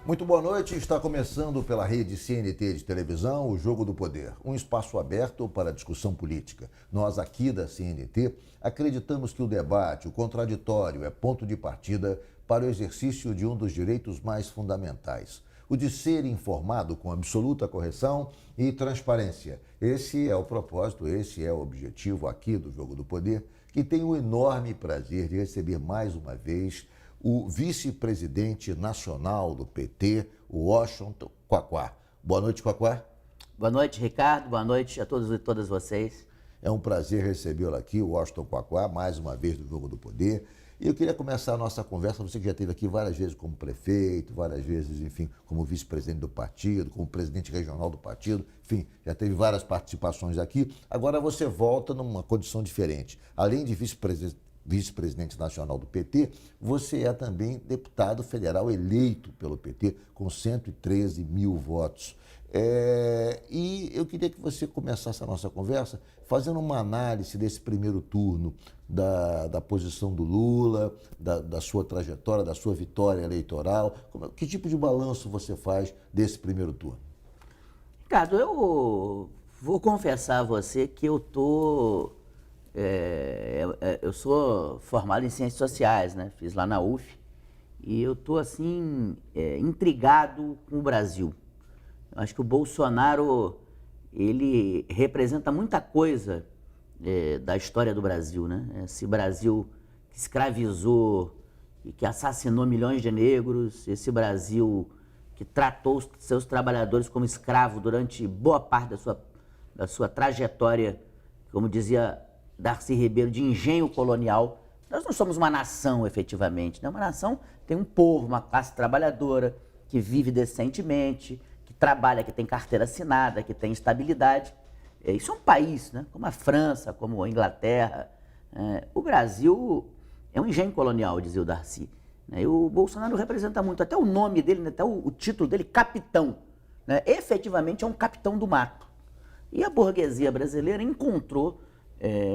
Muito boa noite, está começando pela rede CNT de televisão o Jogo do Poder, um espaço aberto para a discussão política. Nós aqui da CNT acreditamos que o debate, o contraditório é ponto de partida para o exercício de um dos direitos mais fundamentais, o de ser informado com absoluta correção e transparência. Esse é o propósito, esse é o objetivo aqui do Jogo do Poder, que tem o enorme prazer de receber mais uma vez o vice-presidente nacional do PT, o Washington Quaquá. Boa noite, Quaquá. Boa noite, Ricardo. Boa noite a todos e todas vocês. É um prazer recebê-lo aqui, o Washington Quaquá, mais uma vez do Jogo do Poder. E eu queria começar a nossa conversa, você que já esteve aqui várias vezes como prefeito, várias vezes, enfim, como vice-presidente do partido, como presidente regional do partido, enfim, já teve várias participações aqui. Agora você volta numa condição diferente. Além de vice-presidente nacional do PT, você é também deputado federal eleito pelo PT com 113 mil votos. E eu queria que você começasse a nossa conversa fazendo uma análise desse primeiro turno, da posição do Lula, da sua trajetória, da sua vitória eleitoral. Que tipo de balanço você faz desse primeiro turno? Ricardo, eu vou confessar a você que eu sou formado em Ciências Sociais, né? Fiz lá na UF, e eu estou assim, intrigado com o Brasil. Eu acho que o Bolsonaro, ele representa muita coisa da história do Brasil, né? Esse Brasil que escravizou e que assassinou milhões de negros, esse Brasil que tratou os seus trabalhadores como escravo durante boa parte da sua trajetória, como dizia Darcy Ribeiro, de engenho colonial. Nós não somos uma nação, efetivamente, né? Uma nação tem um povo, uma classe trabalhadora que vive decentemente, que trabalha, que tem carteira assinada, que tem estabilidade. Isso é um país, né? Como a França, como a Inglaterra. O Brasil é um engenho colonial, dizia o Darcy. E o Bolsonaro representa muito, até o nome dele, até o título dele, capitão. Efetivamente é um capitão do mato. E a burguesia brasileira encontrou,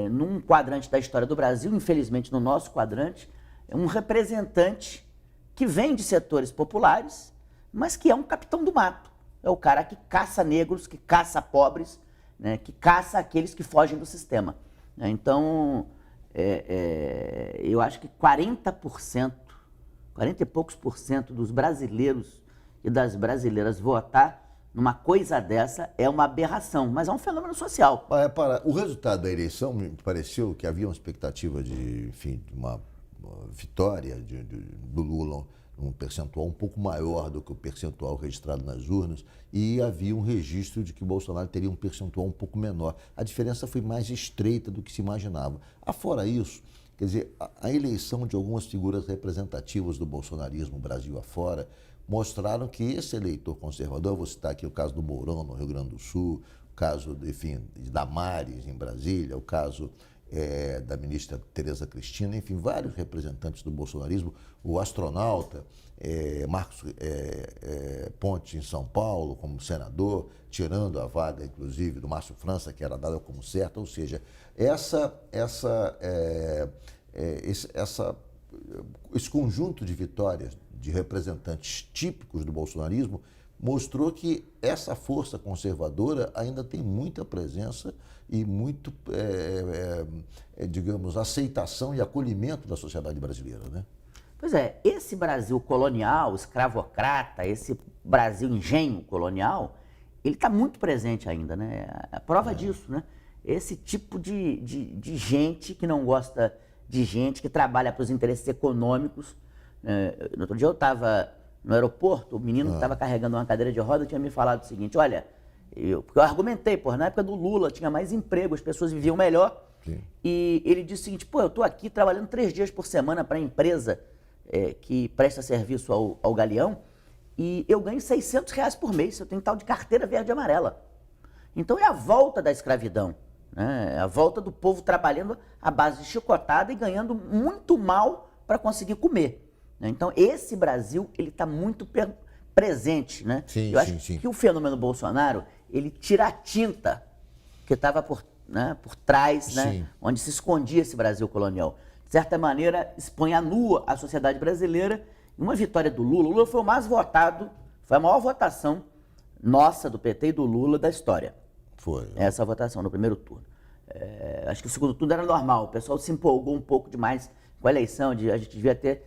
num quadrante da história do Brasil, infelizmente no nosso quadrante, um representante que vem de setores populares, mas que é um capitão do mato. É o cara que caça negros, que caça pobres, né, que caça aqueles que fogem do sistema. Então, eu acho que 40% e poucos por cento dos brasileiros e das brasileiras votar numa coisa dessa é uma aberração, mas é um fenômeno social. O resultado da eleição me pareceu que havia uma expectativa de, enfim, de uma vitória do Lula, um percentual um pouco maior do que o percentual registrado nas urnas, e havia um registro de que o Bolsonaro teria um percentual um pouco menor. A diferença foi mais estreita do que se imaginava. Afora isso, quer dizer, a eleição de algumas figuras representativas do bolsonarismo Brasil afora mostraram que esse eleitor conservador, vou citar aqui o caso do Mourão no Rio Grande do Sul, o caso, enfim, de Damares em Brasília, o caso da ministra Tereza Cristina, enfim, vários representantes do bolsonarismo, o astronauta Marcos Pontes em São Paulo como senador, tirando a vaga, inclusive, do Márcio França, que era dada como certa, ou seja, esse conjunto de vitórias de representantes típicos do bolsonarismo mostrou que essa força conservadora ainda tem muita presença e muito, digamos, aceitação e acolhimento da sociedade brasileira, né? Pois é, esse Brasil colonial, escravocrata, esse Brasil engenho colonial, ele está muito presente ainda, né? A prova disso, né? Esse tipo de gente que não gosta de gente, que trabalha para os interesses econômicos. No outro dia eu estava no aeroporto, o menino que estava carregando uma cadeira de roda tinha me falado o seguinte: olha, porque eu argumentei, na época do Lula tinha mais emprego, as pessoas viviam melhor. Sim. E ele disse o seguinte: eu estou aqui trabalhando 3 dias por semana para a empresa que presta serviço ao Galeão, e eu ganho R$600 por mês, eu tenho tal de carteira verde e amarela. Então é a volta da escravidão, né? É a volta do povo trabalhando à base de chicotada e ganhando muito mal para conseguir comer. Então, esse Brasil, ele está muito presente, né? Sim, eu acho que o fenômeno Bolsonaro, ele tira a tinta que estava por trás, né? Onde se escondia esse Brasil colonial. De certa maneira, expõe à nua a sociedade brasileira. E uma vitória do Lula. O Lula foi o mais votado Foi a maior votação nossa, do PT e do Lula, da história. Foi. Essa votação no primeiro turno. Acho que o segundo turno era normal, o pessoal se empolgou um pouco demais com a eleição, a gente devia ter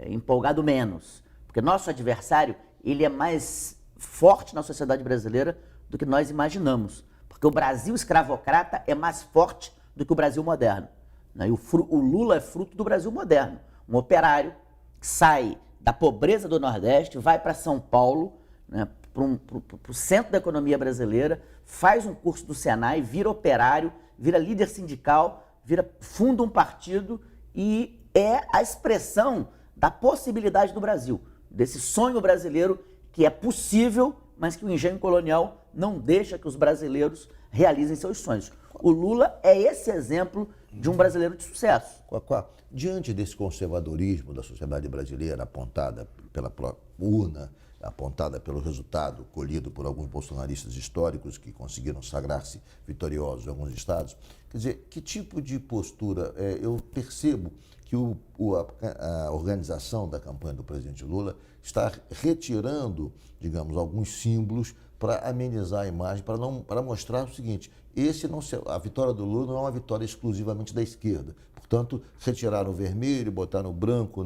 empolgado menos. Porque nosso adversário, ele é mais forte na sociedade brasileira do que nós imaginamos. Porque o Brasil escravocrata é mais forte do que o Brasil moderno. Né? E o Lula é fruto do Brasil moderno. Um operário que sai da pobreza do Nordeste, vai para São Paulo, né, para o centro da economia brasileira, faz um curso do Senai, vira operário, vira líder sindical, funda um partido e é a expressão da possibilidade do Brasil, desse sonho brasileiro que é possível, mas que o engenho colonial não deixa que os brasileiros realizem seus sonhos. O Lula é esse exemplo de um brasileiro de sucesso. Diante desse conservadorismo da sociedade brasileira apontada pela própria urna, apontada pelo resultado colhido por alguns bolsonaristas históricos que conseguiram sagrar-se vitoriosos em alguns estados, quer dizer, que tipo de postura? Eu percebo que a organização da campanha do presidente Lula está retirando, digamos, alguns símbolos para amenizar a imagem, para mostrar o seguinte: a vitória do Lula não é uma vitória exclusivamente da esquerda. Portanto, retiraram o vermelho, botaram o branco,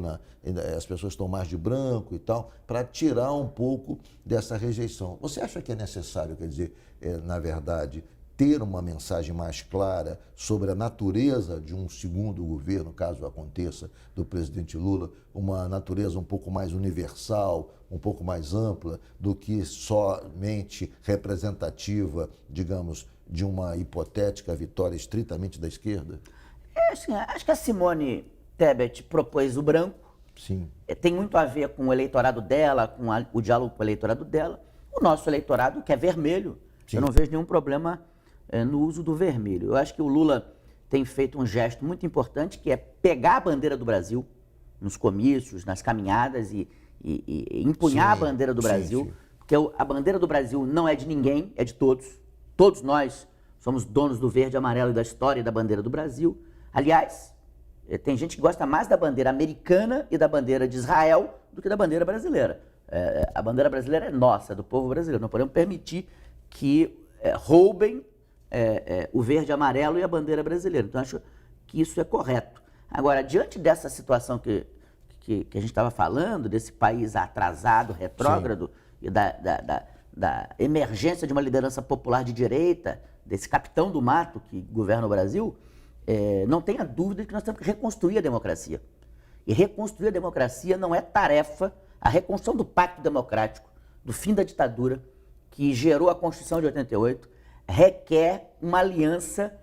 as pessoas estão mais de branco e tal, para tirar um pouco dessa rejeição. Você acha que é necessário, quer dizer, na verdade, ter uma mensagem mais clara sobre a natureza de um segundo governo, caso aconteça, do presidente Lula, uma natureza um pouco mais universal, um pouco mais ampla do que somente representativa, digamos, de uma hipotética vitória estritamente da esquerda? Assim, acho que a Simone Tebet propôs o branco. Sim. Tem muito a ver com o eleitorado dela, com o diálogo com o eleitorado dela. O nosso eleitorado, que é vermelho, sim, eu não vejo nenhum problema no uso do vermelho. Eu acho que o Lula tem feito um gesto muito importante, que é pegar a bandeira do Brasil nos comícios, nas caminhadas e empunhar, sim, a bandeira do Brasil, sim. Porque a bandeira do Brasil não é de ninguém, é de todos. Todos nós somos donos do verde e amarelo e da história da bandeira do Brasil. Aliás, tem gente que gosta mais da bandeira americana e da bandeira de Israel do que da bandeira brasileira. A bandeira brasileira é nossa, é do povo brasileiro. Não podemos permitir que roubem o verde e amarelo e a bandeira brasileira. Então, acho que isso é correto. Agora, diante dessa situação que a gente estava falando, desse país atrasado, retrógrado, sim, e da emergência de uma liderança popular de direita, desse capitão do mato que governa o Brasil, não tenha dúvida de que nós temos que reconstruir a democracia. E reconstruir a democracia não é tarefa. A reconstrução do Pacto Democrático, do fim da ditadura, que gerou a Constituição de 88, requer uma aliança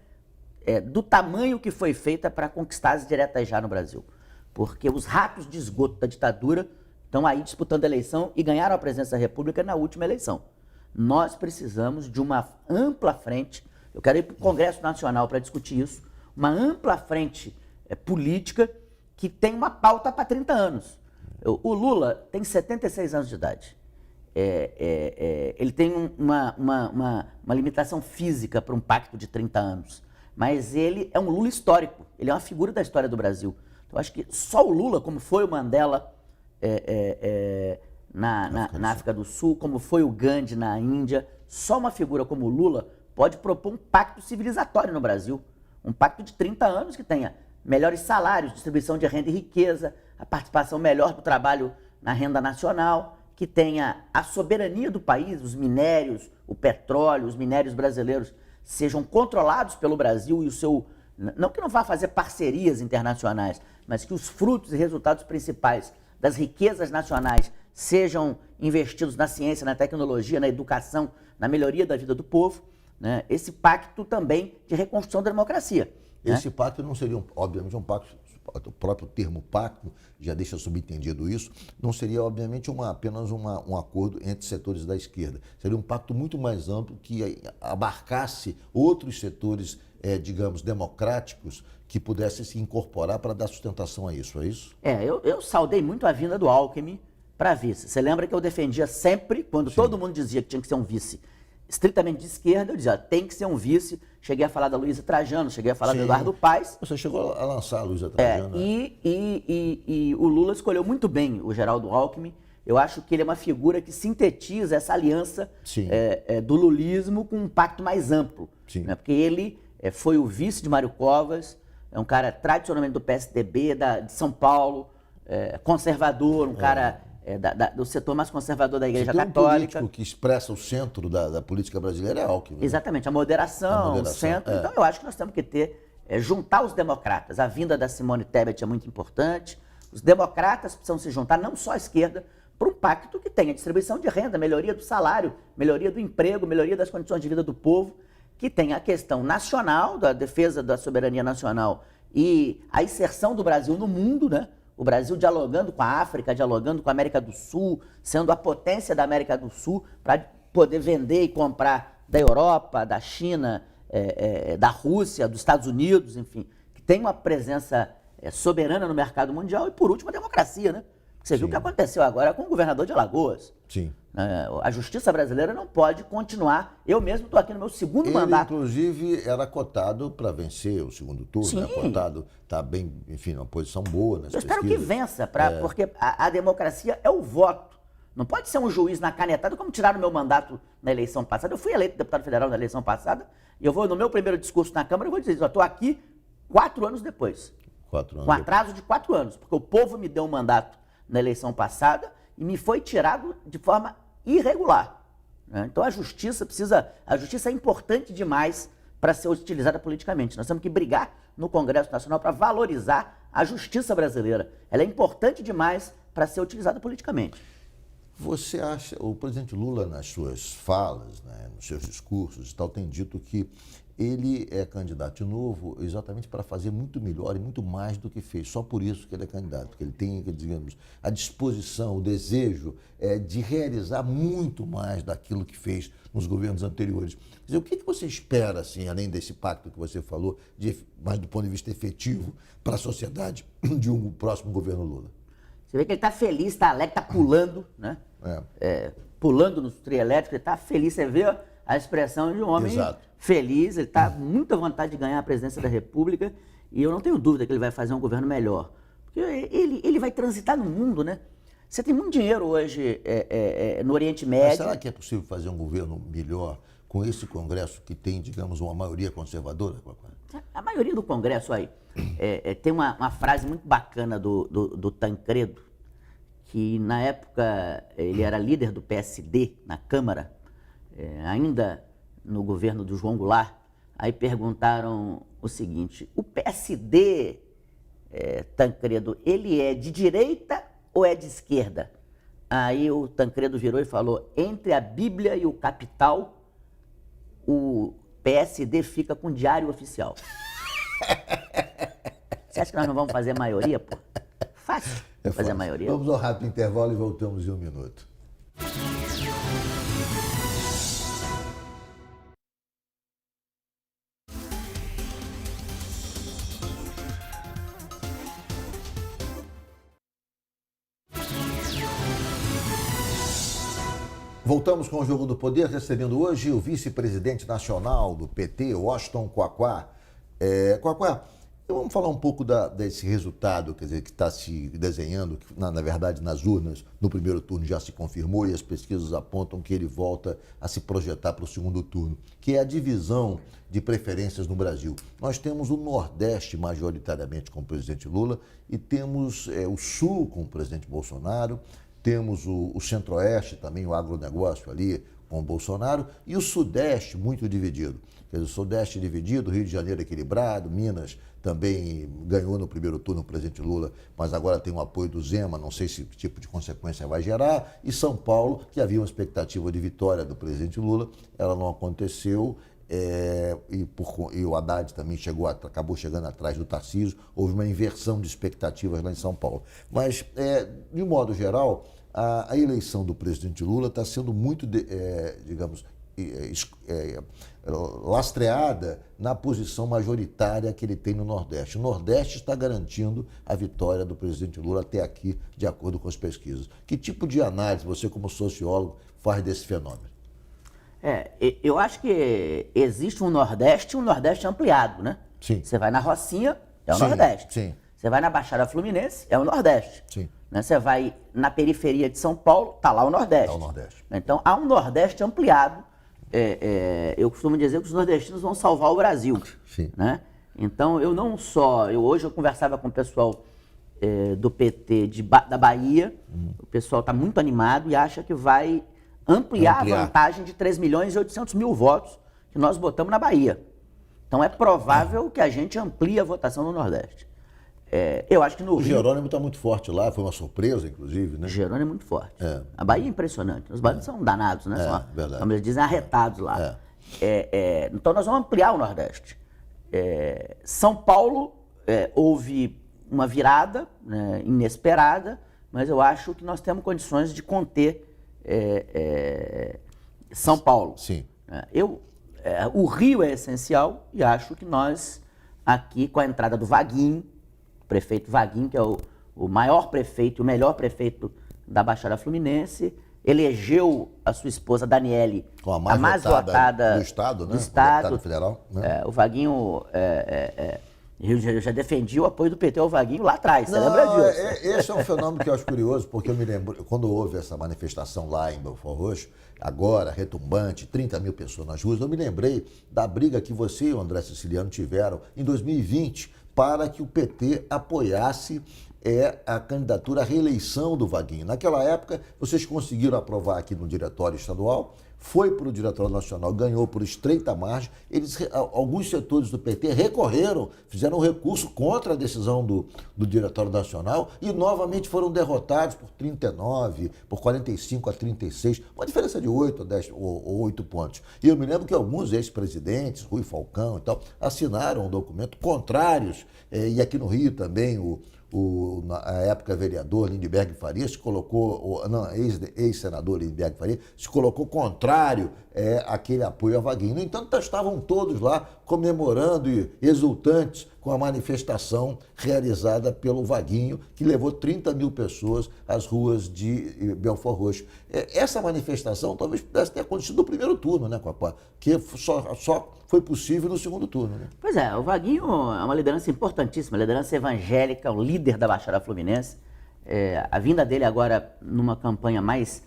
do tamanho que foi feita para conquistar as diretas já no Brasil. Porque os ratos de esgoto da ditadura estão aí disputando a eleição e ganharam a presidência da República na última eleição. Nós precisamos de uma ampla frente. Eu quero ir para o Congresso Nacional para discutir isso. Uma ampla frente política que tem uma pauta para 30 anos. O Lula tem 76 anos de idade. Ele tem uma limitação física para um pacto de 30 anos. Mas ele é um Lula histórico. Ele é uma figura da história do Brasil. Então, acho que só o Lula, como foi o Mandela na África do Sul, como foi o Gandhi na Índia, só uma figura como o Lula pode propor um pacto civilizatório no Brasil. Um pacto de 30 anos que tenha melhores salários, distribuição de renda e riqueza, a participação melhor do trabalho na renda nacional, que tenha a soberania do país, os minérios, o petróleo, os minérios brasileiros sejam controlados pelo Brasil e o seu... Não que não vá fazer parcerias internacionais, mas que os frutos e resultados principais das riquezas nacionais sejam investidos na ciência, na tecnologia, na educação, na melhoria da vida do povo, né? Esse pacto também de reconstrução da democracia. Esse pacto não seria, obviamente, um pacto, o próprio termo pacto já deixa subentendido isso, não seria, obviamente, apenas um acordo entre setores da esquerda. Seria um pacto muito mais amplo que abarcasse outros setores, digamos, democráticos, que pudessem se incorporar para dar sustentação a isso, é isso? Eu saudei muito a vinda do Alckmin para vice. Você lembra que eu defendia sempre, quando todo mundo dizia que tinha que ser um vice estritamente de esquerda, eu dizia, tem que ser um vice. Cheguei a falar da Luísa Trajano, cheguei a falar do Eduardo Paes. Você chegou a lançar a Luísa Trajano. E o Lula escolheu muito bem o Geraldo Alckmin. eu acho que ele é uma figura que sintetiza essa aliança do lulismo com um pacto mais amplo. Né? Porque ele foi o vice de Mário Covas, é um cara tradicionalmente do PSDB, de São Paulo, conservador, um cara do setor mais conservador da Igreja Católica. Um político que expressa o centro da política brasileira é Alckmin. Exatamente, a moderação, o centro. Então eu acho que nós temos que juntar os democratas. A vinda da Simone Tebet é muito importante. Os democratas precisam se juntar, não só à esquerda, para um pacto que tenha distribuição de renda, melhoria do salário, melhoria do emprego, melhoria das condições de vida do povo, que tenha a questão nacional, da defesa da soberania nacional e a inserção do Brasil no mundo, né? O Brasil dialogando com a África, dialogando com a América do Sul, sendo a potência da América do Sul para poder vender e comprar da Europa, da China, da Rússia, dos Estados Unidos, enfim, que tem uma presença soberana no mercado mundial e, por último, a democracia, né? Você viu o que aconteceu agora com o governador de Alagoas. Sim. A justiça brasileira não pode continuar. Eu mesmo estou aqui no meu segundo mandato. Ele, inclusive, era cotado para vencer o segundo turno. Né? Cotado, está bem, enfim, numa posição boa nas pesquisas. Eu espero que vença, porque a democracia é o voto. Não pode ser um juiz na canetada, como tiraram o meu mandato na eleição passada. Eu fui eleito deputado federal na eleição passada, e eu vou, no meu primeiro discurso na Câmara, eu vou dizer isso. Eu estou aqui 4 anos depois. 4 anos com atraso de 4 anos, porque o povo me deu um mandato na eleição passada e me foi tirado de forma irregular. Né? Então a justiça é importante demais para ser utilizada politicamente. Nós temos que brigar no Congresso Nacional para valorizar a justiça brasileira. Ela é importante demais para ser utilizada politicamente. Você acha, o presidente Lula, nas suas falas, né, nos seus discursos e tal, tem dito que ele é candidato de novo exatamente para fazer muito melhor e muito mais do que fez. Só por isso que ele é candidato, porque ele tem, digamos, a disposição, o desejo de realizar muito mais daquilo que fez nos governos anteriores. Quer dizer, o que você espera, assim, além desse pacto que você falou, mais do ponto de vista efetivo para a sociedade de um próximo governo Lula? Você vê que ele está feliz, está alegre, está pulando, né? Pulando no trio elétrico, ele está feliz. Você vê a expressão de um homem feliz, ele está com muita vontade de ganhar a presidência da República e eu não tenho dúvida que ele vai fazer um governo melhor. Porque ele vai transitar no mundo, né? Você tem muito dinheiro hoje no Oriente Médio. Mas será que é possível fazer um governo melhor com esse Congresso que tem, digamos, uma maioria conservadora? A maioria do Congresso aí tem uma frase muito bacana do Tancredo, que na época ele era líder do PSD na Câmara, ainda no governo do João Goulart. Aí perguntaram o seguinte: o PSD, Tancredo, ele é de direita ou é de esquerda? Aí o Tancredo virou e falou: entre a Bíblia e o Capital, o PSD fica com o Diário Oficial. Você acha que nós não vamos fazer a maioria, pô? Fácil fazer a maioria. Vamos ao rápido intervalo e voltamos em 1 minuto. Voltamos com o Jogo do Poder, recebendo hoje o vice-presidente nacional do PT, Washington Quaquá. Quaquá, vamos falar um pouco desse resultado, quer dizer, que está se desenhando, que na verdade nas urnas, no primeiro turno já se confirmou e as pesquisas apontam que ele volta a se projetar para o segundo turno, que é a divisão de preferências no Brasil. Nós temos o Nordeste majoritariamente com o presidente Lula e temos o Sul com o presidente Bolsonaro. Temos o Centro-Oeste também, o agronegócio ali com o Bolsonaro, e o Sudeste muito dividido. Quer dizer, o Sudeste dividido, Rio de Janeiro equilibrado, Minas também ganhou no primeiro turno o presidente Lula, mas agora tem o apoio do Zema, não sei se tipo de consequência vai gerar, e São Paulo, que havia uma expectativa de vitória do presidente Lula, ela não aconteceu, e o Haddad também acabou chegando atrás do Tarcísio, houve uma inversão de expectativas lá em São Paulo. Mas, de um modo geral, a eleição do presidente Lula está sendo muito, digamos, lastreada na posição majoritária que ele tem no Nordeste. O Nordeste está garantindo a vitória do presidente Lula até aqui, de acordo com as pesquisas. Que tipo de análise você, como sociólogo, faz desse fenômeno? Eu acho que existe um Nordeste ampliado, né? Sim. Você vai na Rocinha, é o Nordeste. Sim. Você vai na Baixada Fluminense, é o Nordeste. Sim. né? Você vai na periferia de São Paulo, está lá o Nordeste. É o Nordeste. Então, há um Nordeste ampliado. Eu costumo dizer que os nordestinos vão salvar o Brasil. Sim. Né? Então, eu não só... Hoje eu conversava com o pessoal do PT da Bahia, o pessoal está muito animado e acha que vai ampliar a vantagem de 3.800.000 votos que nós botamos na Bahia. Então, é provável que a gente amplie a votação no Nordeste. Eu acho que no O Rio... Jerônimo está muito forte lá, foi uma surpresa, inclusive, né? Jerônimo é muito forte. A Bahia é impressionante. Os baianos são danados, né? Verdade. Como eles dizem, arretados lá. Então, nós vamos ampliar o Nordeste. São Paulo, houve uma virada, né, inesperada, mas eu acho que nós temos condições de conter São Paulo. Sim. O Rio é essencial e acho que nós, aqui, com a entrada do Vaguinho, o prefeito Vaguinho, que é o maior prefeito, o melhor prefeito da Baixada Fluminense, elegeu a sua esposa Daniele, com a mais votada do Estado, né? Do Estado. Deputado federal. Né? O Vaguinho, eu já defendi o apoio do PT ao Vaguinho lá atrás, você lembra disso? Esse é um fenômeno que eu acho curioso, porque eu me lembro, quando houve essa manifestação lá em Belford Roxo, agora, retumbante, 30 mil pessoas nas ruas, eu me lembrei da briga que você e o André Siciliano tiveram em 2020 para que o PT apoiasse a candidatura à reeleição do Vaguinho. Naquela época, vocês conseguiram aprovar aqui no Diretório Estadual, foi para o Diretório Nacional, ganhou por estreita margem. Alguns setores do PT recorreram, fizeram um recurso contra a decisão do Diretório Nacional e novamente foram derrotados por 39, por 45 a 36, uma diferença de 8 a 10 ou 8 pontos. E eu me lembro que alguns ex-presidentes, Rui Falcão e tal, assinaram um documento contrários, e aqui no Rio também na época vereador Lindbergh Farias se colocou, ex-senador Lindbergh Farias, se colocou contrário àquele apoio a Vaguinho. No entanto, estavam todos lá comemorando e exultantes com a manifestação realizada pelo Vaguinho, que levou 30 mil pessoas às ruas de Belford Roxo. Essa manifestação talvez pudesse ter acontecido no primeiro turno, né, Copá? Que só foi possível no segundo turno. Né? Pois é, o Vaguinho é uma liderança importantíssima, liderança evangélica, o líder da Baixada Fluminense. A vinda dele agora numa campanha mais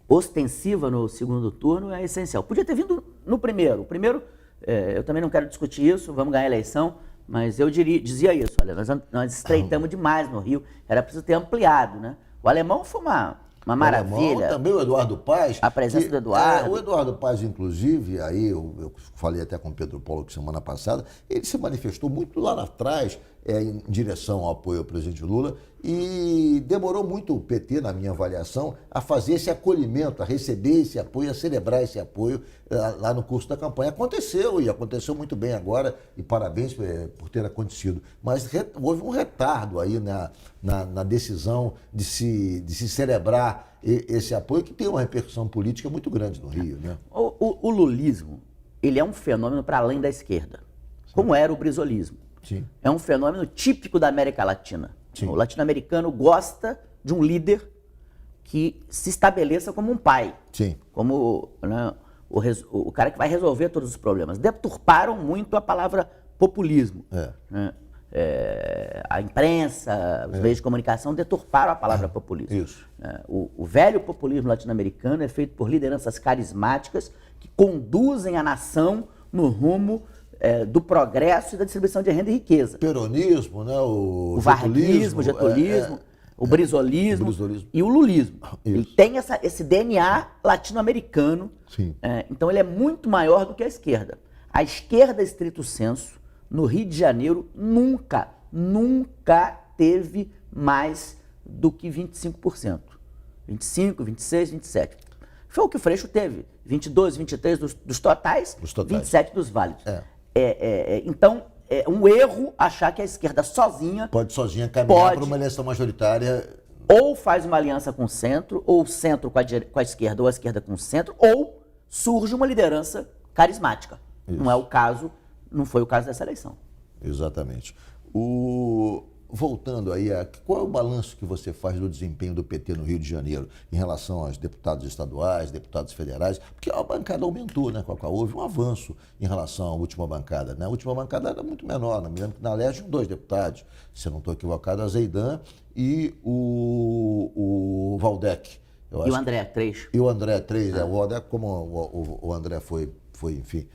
ostensiva no segundo turno é essencial. Podia ter vindo no primeiro. O primeiro, eu também não quero discutir isso, vamos ganhar a eleição, mas eu dizia isso, olha, nós estreitamos demais no Rio, era preciso ter ampliado, né? O Alemão foi uma maravilha. Também o Eduardo Paes. A presença do Eduardo. O Eduardo Paes, inclusive, aí eu falei até com o Pedro Paulo que semana passada, ele se manifestou muito lá atrás em direção ao apoio ao presidente Lula e demorou muito o PT, na minha avaliação, a fazer esse acolhimento, a receber esse apoio, a celebrar esse apoio lá no curso da campanha. Aconteceu, e aconteceu muito bem agora, e parabéns por ter acontecido. Mas houve um retardo aí na decisão de se celebrar esse apoio, que tem uma repercussão política muito grande no Rio. Né? O lulismo, ele é um fenômeno para além da esquerda, como era o brizolismo. Sim. É um fenômeno típico da América Latina. Sim. O latino-americano gosta de um líder que se estabeleça como um pai. Sim. Como, né, o cara que vai resolver todos os problemas. Deturparam muito a palavra populismo. Né? A imprensa, os meios de comunicação deturparam a palavra populismo. Isso. O velho populismo latino-americano é feito por lideranças carismáticas que conduzem a nação no rumo do progresso e da distribuição de renda e riqueza. Peronismo, né? O varguismo, getulismo, o brizolismo e o lulismo. Isso. Ele tem esse DNA latino-americano, então ele é muito maior do que a esquerda. A esquerda, estrito sensu, no Rio de Janeiro, nunca teve mais do que 25%. 25, 26, 27. Foi o que o Freixo teve. 22, 23 dos totais, 27 dos válidos. Então, é um erro achar que a esquerda sozinha... Pode sozinha caminhar para uma eleição majoritária. Ou faz uma aliança com o centro, ou o centro com a esquerda, ou a esquerda com o centro, ou surge uma liderança carismática. Isso. Não foi o caso dessa eleição. Exatamente. voltando aí, qual é o balanço que você faz do desempenho do PT no Rio de Janeiro em relação aos deputados estaduais, deputados federais? Porque a bancada aumentou, né, Cacá? Houve um avanço em relação à última bancada, né? A última bancada era muito menor, me lembro que na Leste tinham 2 deputados, se eu não estou equivocado, a Zeidan e o Valdec. E o André, 3. E o André, 3. O André, como o André foi, enfim,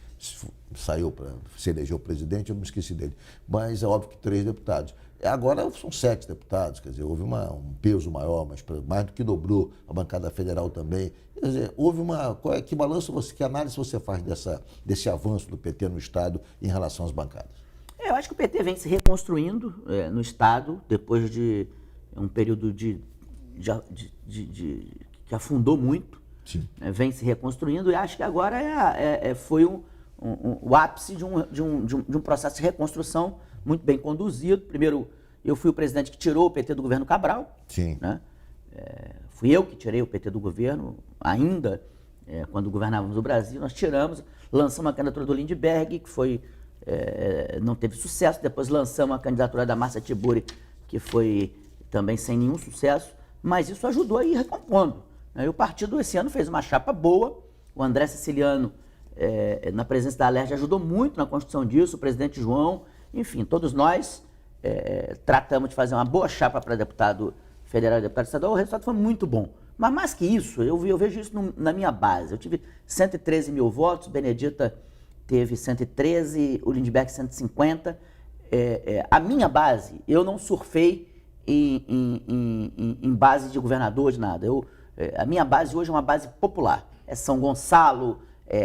saiu para se elegeu presidente, eu me esqueci dele. Mas é óbvio que 3 deputados. Agora são 7 deputados, quer dizer, houve um peso maior, mas mais do que dobrou a bancada federal também. Quer dizer, houve que balanço que análise você faz desse avanço do PT no Estado em relação às bancadas? Eu acho que o PT vem se reconstruindo no Estado, depois de um período que afundou muito, vem se reconstruindo, e acho que agora foi o ápice de um processo de reconstrução muito bem conduzido. Primeiro, eu fui o presidente que tirou o PT do governo Cabral. Sim. Né? Fui eu que tirei o PT do governo, ainda quando governávamos o Brasil, nós tiramos, lançamos a candidatura do Lindbergh, que não teve sucesso, depois lançamos a candidatura da Márcia Tiburi, que foi também sem nenhum sucesso, mas isso ajudou a ir recompondo. E o partido esse ano fez uma chapa boa, o André Siciliano, na presença da Alerj, ajudou muito na construção disso, o presidente João, enfim, todos nós tratamos de fazer uma boa chapa para deputado federal e deputado estadual, o resultado foi muito bom. Mas mais que isso, eu vejo isso na minha base. Eu tive 113 mil votos, Benedita teve 113, o Lindbergh 150. A minha base, eu não surfei em base de governador, de nada. A minha base hoje é uma base popular. É São Gonçalo,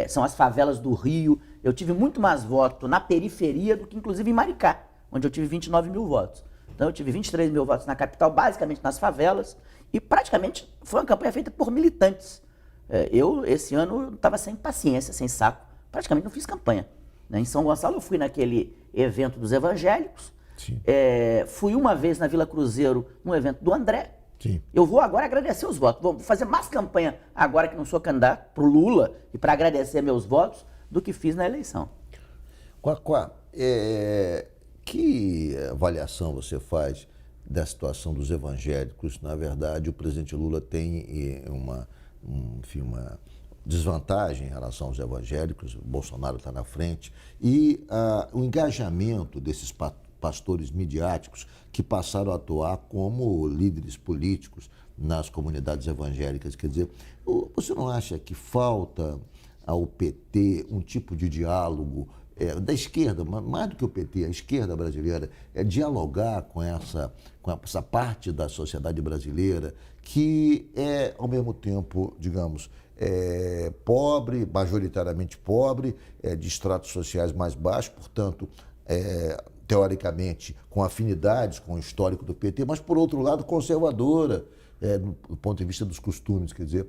são as favelas do Rio. Eu tive muito mais voto na periferia do que, inclusive, em Maricá, onde eu tive 29 mil votos. Então, eu tive 23 mil votos na capital, basicamente nas favelas, e praticamente foi uma campanha feita por militantes. Eu, esse ano, estava sem paciência, sem saco, praticamente não fiz campanha. Em São Gonçalo, eu fui naquele evento dos evangélicos, fui uma vez na Vila Cruzeiro, no evento do André. Sim. Eu vou agora agradecer os votos. Vou fazer mais campanha agora que não sou candidato para o Lula e para agradecer meus votos do que fiz na eleição. Quacá, que avaliação você faz da situação dos evangélicos? Na verdade, o presidente Lula tem uma desvantagem em relação aos evangélicos, o Bolsonaro está na frente, e o engajamento desses pastores midiáticos que passaram a atuar como líderes políticos nas comunidades evangélicas. Quer dizer, você não acha que falta ao PT um tipo de diálogo da esquerda, mais do que o PT, a esquerda brasileira, dialogar com essa parte da sociedade brasileira que é, ao mesmo tempo, digamos, pobre, majoritariamente pobre, de estratos sociais mais baixos, portanto, teoricamente, com afinidades com o histórico do PT, mas, por outro lado, conservadora, do ponto de vista dos costumes. Quer dizer,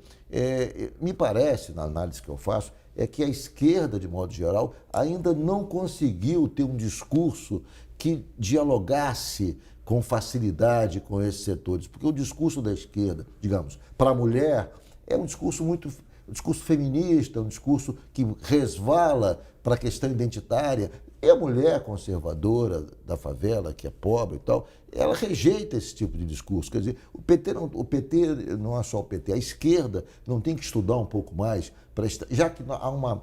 me parece, na análise que eu faço, que a esquerda, de modo geral, ainda não conseguiu ter um discurso que dialogasse com facilidade com esses setores, porque o discurso da esquerda, digamos, para a mulher, é um discurso um discurso feminista, um discurso que resvala para a questão identitária. E a mulher conservadora da favela, que é pobre e tal, ela rejeita esse tipo de discurso. Quer dizer, o PT não é só o PT, a esquerda não tem que estudar um pouco mais, já que há uma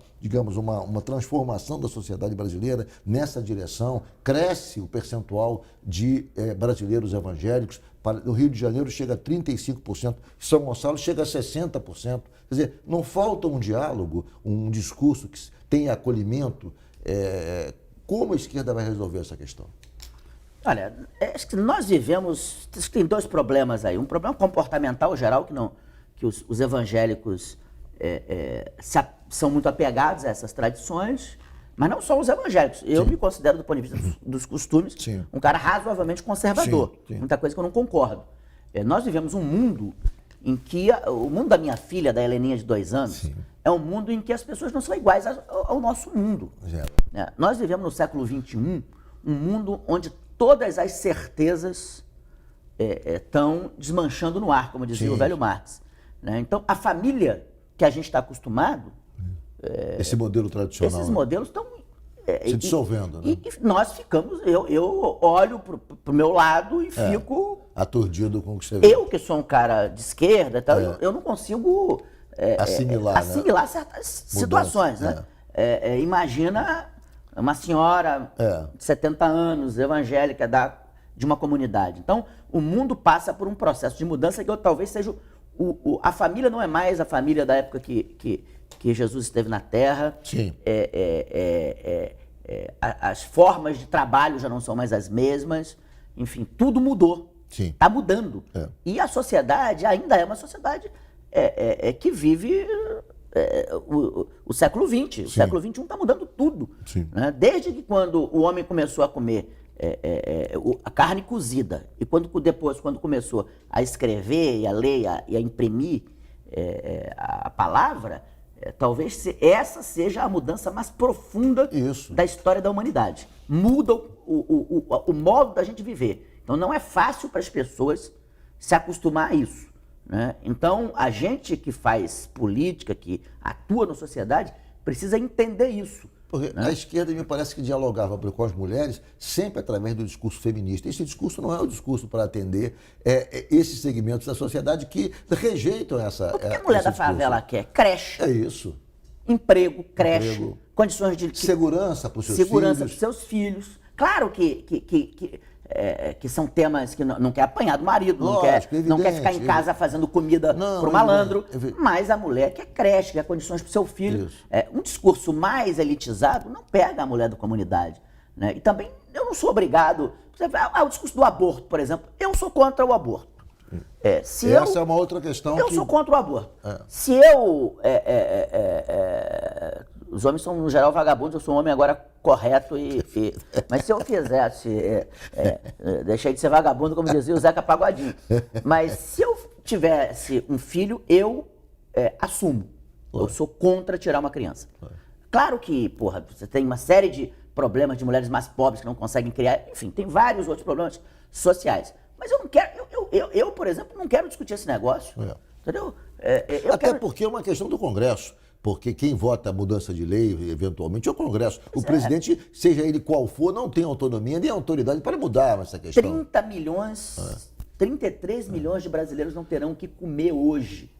transformação da sociedade brasileira nessa direção, cresce o percentual de brasileiros evangélicos. No Rio de Janeiro chega a 35%, São Gonçalo chega a 60%. Quer dizer, não falta um diálogo, um discurso que tenha acolhimento. Como a esquerda vai resolver essa questão? Olha, acho que nós vivemos, acho que tem 2 problemas aí. Um problema comportamental geral, que os evangélicos são muito apegados a essas tradições, mas não só os evangélicos. Eu me considero, do ponto de vista dos costumes, um cara razoavelmente conservador. Muita coisa que eu não concordo. Nós vivemos um mundo em que o mundo da minha filha, da Heleninha de 2 anos, é um mundo em que as pessoas não são iguais ao nosso mundo. Nós vivemos no século XXI um mundo onde todas as certezas estão desmanchando no ar, como dizia o velho Marx. Então, a família que a gente está acostumado... esse modelo tradicional. Esses modelos estão Se dissolvendo, né? E nós ficamos, eu olho pro meu lado e fico... Aturdido com o que você vê. Eu que sou um cara de esquerda, tal, eu não consigo assimilar certas situações, né? Imagina uma senhora de 70 anos, evangélica, de uma comunidade. Então, o mundo passa por um processo de mudança que talvez seja... a família não é mais a família da época que Jesus esteve na Terra. Sim. As formas de trabalho já não são mais as mesmas. Enfim, tudo mudou. Está mudando. E a sociedade ainda é uma sociedade que vive o século XX. O século XXI está mudando tudo. Né? Desde que quando o homem começou a comer a carne cozida e depois, quando começou a escrever e a ler e a imprimir a palavra, talvez essa seja a mudança mais profunda da história da humanidade. Muda o modo da gente viver. Então não é fácil para as pessoas se acostumar a isso, né? Então a gente que faz política, que atua na sociedade, precisa entender isso. Porque a esquerda me parece que dialogava com as mulheres sempre através do discurso feminista. Esse discurso não é o discurso para atender esses segmentos da sociedade que rejeitam essa... O que a mulher da favela quer? Creche. É isso. Emprego, creche, condições de... Segurança para os seus filhos. Segurança para os seus filhos. Claro que são temas que não quer apanhar do marido, não quer ficar em casa fazendo comida para o malandro, mas a mulher quer creche, quer condições para o seu filho. Um discurso mais elitizado não pega a mulher da comunidade, né? E também eu não sou obrigado... o discurso do aborto, por exemplo, eu sou contra o aborto. Essa é uma outra questão. Eu sou contra o aborto. Se os homens são, no geral, vagabundos, eu sou um homem agora correto mas se eu fizesse, deixei de ser vagabundo, como dizia o Zeca Pagodinho, mas se eu tivesse um filho, eu assumo. Eu sou contra tirar uma criança. Claro que, você tem uma série de problemas de mulheres mais pobres que não conseguem criar, enfim, tem vários outros problemas sociais. Mas eu não quero, eu, por exemplo, não quero discutir esse negócio, entendeu? Porque é uma questão do Congresso. Porque quem vota a mudança de lei, eventualmente, é o Congresso. O presidente, seja ele qual for, não tem autonomia nem autoridade para mudar essa questão. 30 milhões, 33 milhões de brasileiros não terão o que comer hoje.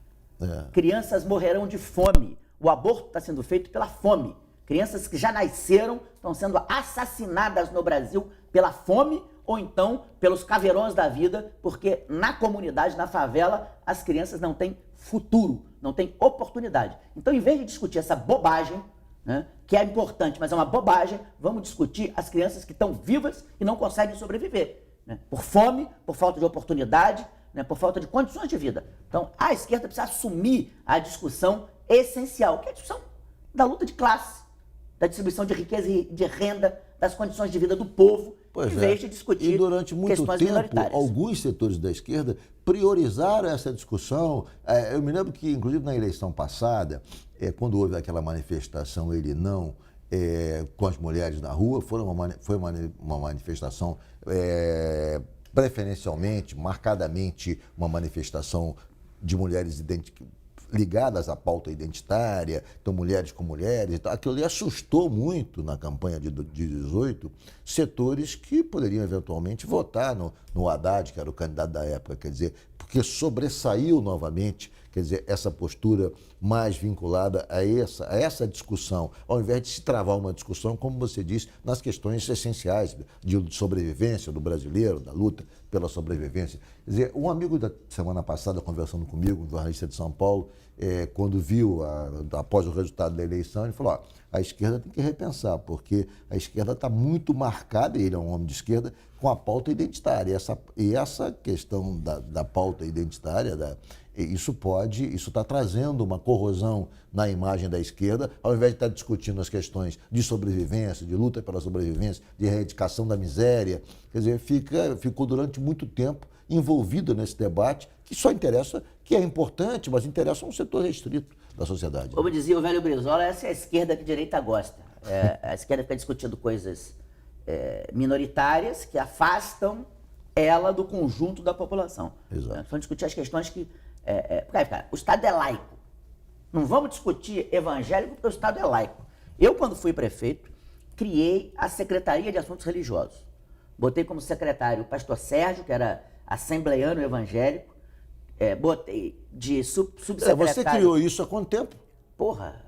Crianças morrerão de fome. O aborto está sendo feito pela fome. Crianças que já nasceram estão sendo assassinadas no Brasil pela fome ou então pelos caveirões da vida, porque na comunidade, na favela, as crianças não têm futuro, não têm oportunidade. Então, em vez de discutir essa bobagem, né, que é importante, mas é uma bobagem, vamos discutir as crianças que estão vivas e não conseguem sobreviver, né, por fome, por falta de oportunidade, né, por falta de condições de vida. Então, a esquerda precisa assumir a discussão essencial, que é a discussão da luta de classe, da distribuição de riqueza e de renda, das condições de vida do povo, em vez de discutir e durante muito questões tempo, minoritárias. Alguns setores da esquerda priorizaram essa discussão. Eu me lembro que, inclusive, na eleição passada, quando houve aquela manifestação Ele Não, com as mulheres na rua, foi uma manifestação preferencialmente, marcadamente, uma manifestação de mulheres ligadas à pauta identitária, então mulheres com mulheres e tal. Aquilo ali assustou muito na campanha de 18 setores que poderiam eventualmente votar no Haddad, que era o candidato da época, quer dizer, porque sobressaiu novamente, quer dizer, essa postura mais vinculada a essa discussão, ao invés de se travar uma discussão, como você disse, nas questões essenciais de sobrevivência do brasileiro, da luta pela sobrevivência. Quer dizer, um amigo da semana passada, conversando comigo, um jornalista de São Paulo, quando viu, após o resultado da eleição, ele falou, a esquerda tem que repensar, porque a esquerda está muito marcada, ele é um homem de esquerda, com a pauta identitária. E essa questão da pauta identitária, isso está trazendo uma corrosão na imagem da esquerda, ao invés de estar discutindo as questões de sobrevivência, de luta pela sobrevivência, de erradicação da miséria. Quer dizer, ficou durante muito tempo envolvido nesse debate, que só interessa, que é importante, mas interessa a um setor restrito da sociedade. Como dizia o velho Brizola, essa é a esquerda que a direita gosta. A esquerda fica discutindo coisas minoritárias que afastam ela do conjunto da população. Exato. Vamos discutir as questões que... o Estado é laico. Não vamos discutir evangélico porque o Estado é laico. Eu, quando fui prefeito, criei a Secretaria de Assuntos Religiosos. Botei como secretário o pastor Sérgio, que era assembleiano evangélico. Botei de subsecretário... Você criou isso há quanto tempo? Porra,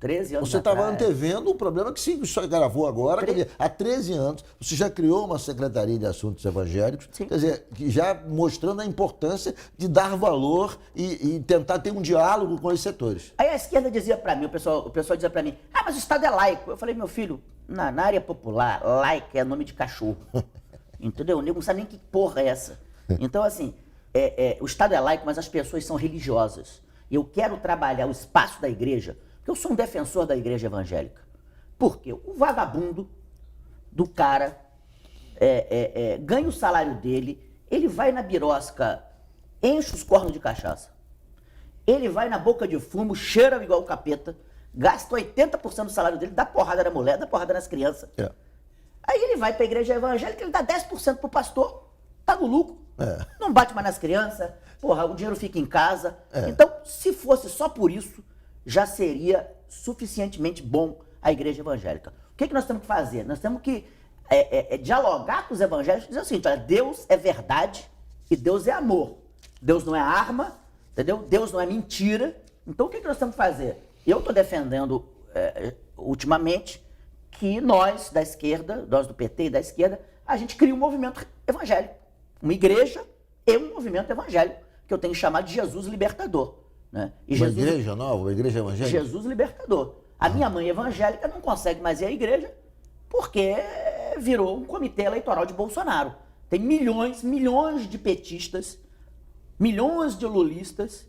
13 anos Você estava atrás. antevendo um problema que se só gravou agora, quer dizer, há 13 anos, você já criou uma Secretaria de Assuntos Evangélicos, Sim. quer dizer, que já mostrando a importância de dar valor e tentar ter um diálogo com esses setores. Aí a esquerda dizia pra mim, o pessoal dizia pra mim, mas o Estado é laico. Eu falei, meu filho, na área popular, laico é nome de cachorro. Entendeu? O nego não sabe nem que porra é essa. Então, assim, o Estado é laico, mas as pessoas são religiosas. Eu quero trabalhar o espaço da igreja, porque eu sou um defensor da igreja evangélica. Por quê? O vagabundo do cara ganha o salário dele, ele vai na birosca, enche os cornos de cachaça. Ele vai na boca de fumo, cheira igual o capeta, gasta 80% do salário dele, dá porrada na mulher, dá porrada nas crianças. Aí ele vai para a igreja evangélica, ele dá 10% pro pastor, tá no lucro. Não bate mais nas crianças, porra, o dinheiro fica em casa. Então, se fosse só por isso, já seria suficientemente bom a igreja evangélica. O que nós temos que fazer? Nós temos que dialogar com os evangélicos e dizer o seguinte, olha, Deus é verdade e Deus é amor. Deus não é arma, entendeu? Deus não é mentira. Então, o que nós temos que fazer? Eu estou defendendo, ultimamente, que nós da esquerda, nós do PT e da esquerda, a gente cria um movimento evangélico. Uma igreja e um movimento evangélico, que eu tenho chamado de Jesus Libertador. Né? E Uma igreja nova, uma igreja evangélica? Jesus Libertador. A minha mãe evangélica não consegue mais ir à igreja porque virou um comitê eleitoral de Bolsonaro. Tem milhões de petistas, milhões de lulistas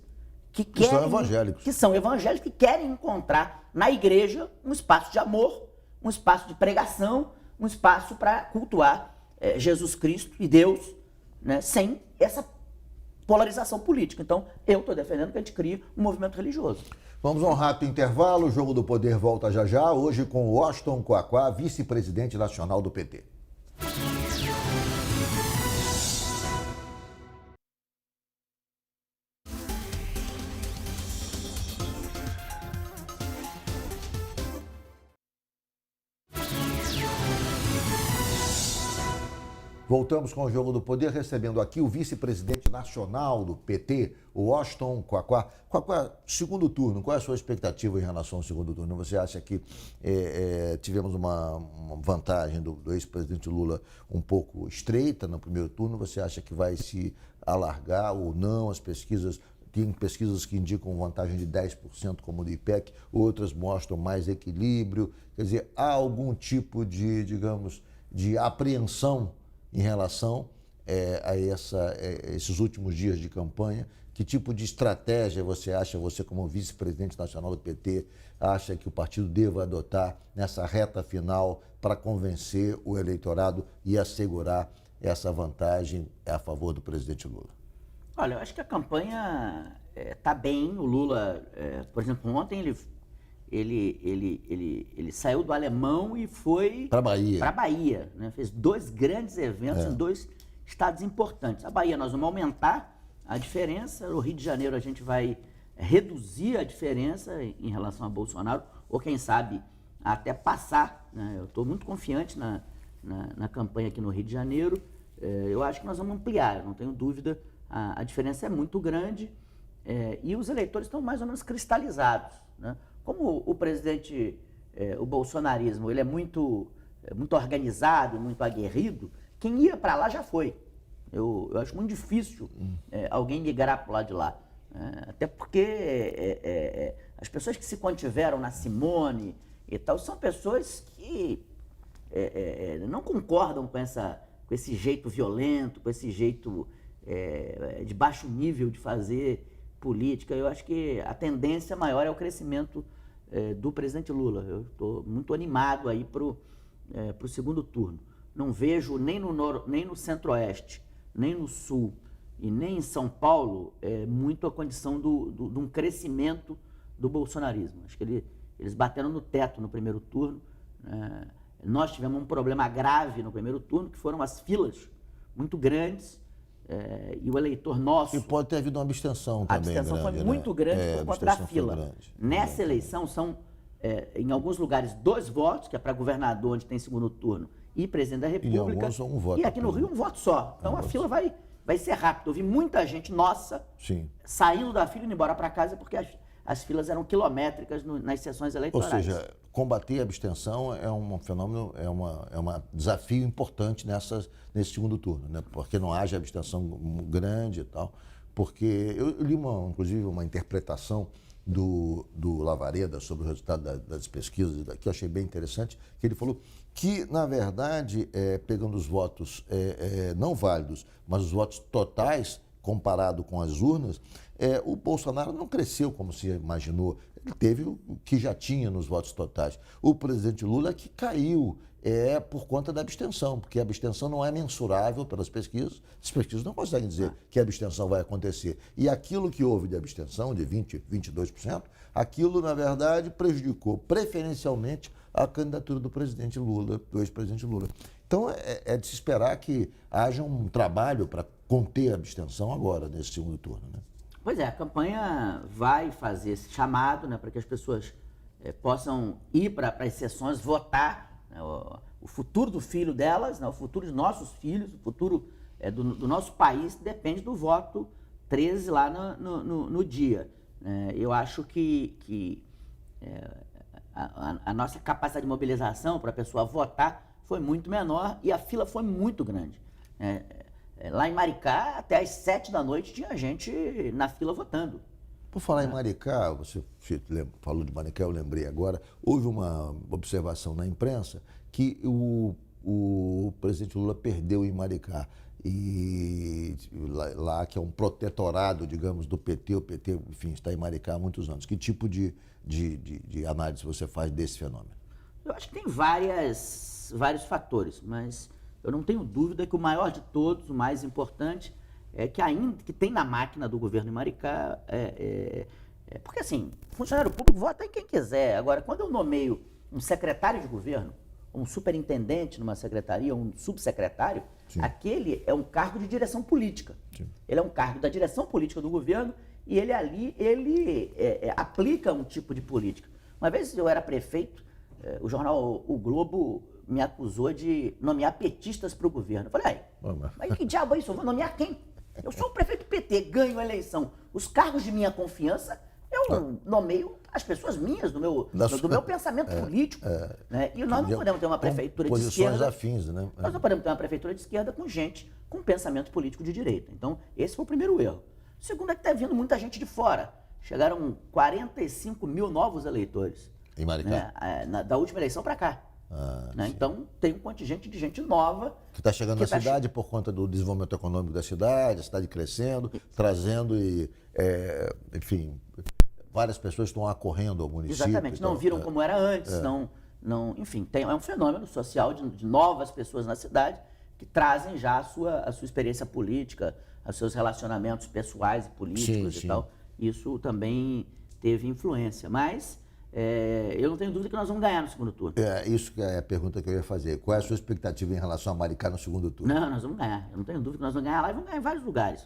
que são evangélicos. Que são evangélicos, que querem encontrar na igreja um espaço de amor, um espaço de pregação, um espaço para cultuar Jesus Cristo e Deus, né, sem essa polarização política. Então, eu estou defendendo que a gente crie um movimento religioso. Vamos a um rápido intervalo. O Jogo do Poder volta já já, hoje com Washington Quaquá, vice-presidente nacional do PT. Voltamos com o Jogo do Poder, recebendo aqui o vice-presidente nacional do PT, o Washington Quaquá. Quaquá, segundo turno, qual é a sua expectativa em relação ao segundo turno? Você acha que tivemos uma vantagem do ex-presidente Lula um pouco estreita no primeiro turno? Você acha que vai se alargar ou não? As pesquisas, tem pesquisas que indicam vantagem de 10%, como do IPEC, outras mostram mais equilíbrio. Quer dizer, há algum tipo de, digamos, de apreensão em relação a esses últimos dias de campanha? Que tipo de estratégia você acha, você como vice-presidente nacional do PT, acha que o partido deva adotar nessa reta final para convencer o eleitorado e assegurar essa vantagem a favor do presidente Lula? Olha, eu acho que a campanha está bem. O Lula, por exemplo, ontem ele saiu do Alemão e foi para a Bahia, né? Fez 2 grandes eventos em 2 estados importantes. A Bahia nós vamos aumentar a diferença, no Rio de Janeiro a gente vai reduzir a diferença em relação a Bolsonaro, ou quem sabe até passar, né? Eu estou muito confiante na campanha aqui no Rio de Janeiro. Eu acho que nós vamos ampliar, eu não tenho dúvida, a diferença é muito grande e os eleitores estão mais ou menos cristalizados, né? Como o presidente, o bolsonarismo, ele é muito organizado, muito aguerrido, quem ia para lá já foi. Eu acho muito difícil alguém migrar para o lado de lá. Até porque as pessoas que se contiveram na Simone e tal, são pessoas que não concordam com esse jeito violento, com esse jeito de baixo nível de fazer política. Eu acho que a tendência maior é o crescimento do presidente Lula. Eu estou muito animado aí para o segundo turno. Não vejo nem no Centro-Oeste, nem no Sul e nem em São Paulo muito a condição de um crescimento do bolsonarismo. Acho que eles bateram no teto no primeiro turno. Nós tivemos um problema grave no primeiro turno, que foram as filas muito grandes. E o eleitor nosso... E pode ter havido uma abstenção também. A abstenção grande, foi muito grande por conta da fila. Nessa eleição são em alguns lugares 2 votos, que é para governador, onde tem segundo turno, e presidente da República. E um voto. E aqui no Rio, um voto só. Então a fila vai ser rápida. Eu vi muita gente nossa saindo da fila e indo embora para casa, porque as filas eram quilométricas nas sessões eleitorais. Ou seja, combater a abstenção é um fenômeno, é um desafio importante nesse segundo turno, né? Porque não haja abstenção grande e tal. Porque eu li, inclusive, uma interpretação do Lavareda sobre o resultado das pesquisas, que eu achei bem interessante, que ele falou que, na verdade, pegando os votos não válidos, mas os votos totais, comparado com as urnas, o Bolsonaro não cresceu como se imaginou. Ele teve o que já tinha nos votos totais. O presidente Lula que caiu por conta da abstenção, porque a abstenção não é mensurável pelas pesquisas. As pesquisas não conseguem dizer que a abstenção vai acontecer. E aquilo que houve de abstenção, de 20%, 22%, aquilo, na verdade, prejudicou preferencialmente a candidatura do presidente Lula, do ex-presidente Lula. Então, é de se esperar que haja um trabalho para conter a abstenção agora, nesse segundo turno, né? Pois é, a campanha vai fazer esse chamado, né, para que as pessoas possam ir para as sessões, votar, né, o futuro do filho delas, né, o futuro dos nossos filhos, o futuro do nosso país depende do voto 13 lá no dia. Eu acho que a nossa capacidade de mobilização para a pessoa votar foi muito menor e a fila foi muito grande. Lá em Maricá, até às 7 da noite, tinha gente na fila votando. Por falar em Maricá, você falou de Maricá, eu lembrei agora, houve uma observação na imprensa que o presidente Lula perdeu em Maricá. E lá que é um protetorado, digamos, do PT, o PT, enfim, está em Maricá há muitos anos. Que tipo de análise você faz desse fenômeno? Eu acho que tem vários fatores, mas eu não tenho dúvida que o maior de todos, o mais importante, é que ainda que tem na máquina do governo em Maricá, porque assim, funcionário público vota em quem quiser. Agora, quando eu nomeio um secretário de governo, um superintendente numa secretaria, um subsecretário, aquele é um cargo de direção política. Sim. Ele é um cargo da direção política do governo e ele aplica um tipo de política. Uma vez eu era prefeito, o jornal O Globo me acusou de nomear petistas para o governo. Eu falei, mas que diabo é isso? Eu vou nomear quem? Eu sou o prefeito do PT, ganho a eleição. Os cargos de minha confiança, eu nomeio as pessoas minhas, do meu pensamento político. Né? E nós não podemos ter uma prefeitura de esquerda. Posições afins, né? Nós não podemos ter uma prefeitura de esquerda com gente com pensamento político de direita. Então, esse foi o primeiro erro. O segundo é que está vindo muita gente de fora. Chegaram 45 mil novos eleitores. Em Maricá? Né? Da última eleição para cá. Né? Então, tem um contingente de gente nova. Que está chegando na cidade por conta do desenvolvimento econômico da cidade, a cidade crescendo, trazendo enfim, várias pessoas estão acorrendo ao município. Exatamente, não viram como era antes, enfim, é um fenômeno social de novas pessoas na cidade que trazem já a sua experiência política, os seus relacionamentos pessoais e políticos e tal. Isso também teve influência, mas eu não tenho dúvida que nós vamos ganhar no segundo turno. Isso que é a pergunta que eu ia fazer. Qual é a sua expectativa em relação a Maricá no segundo turno? Não, nós vamos ganhar. Eu não tenho dúvida que nós vamos ganhar lá e vamos ganhar em vários lugares.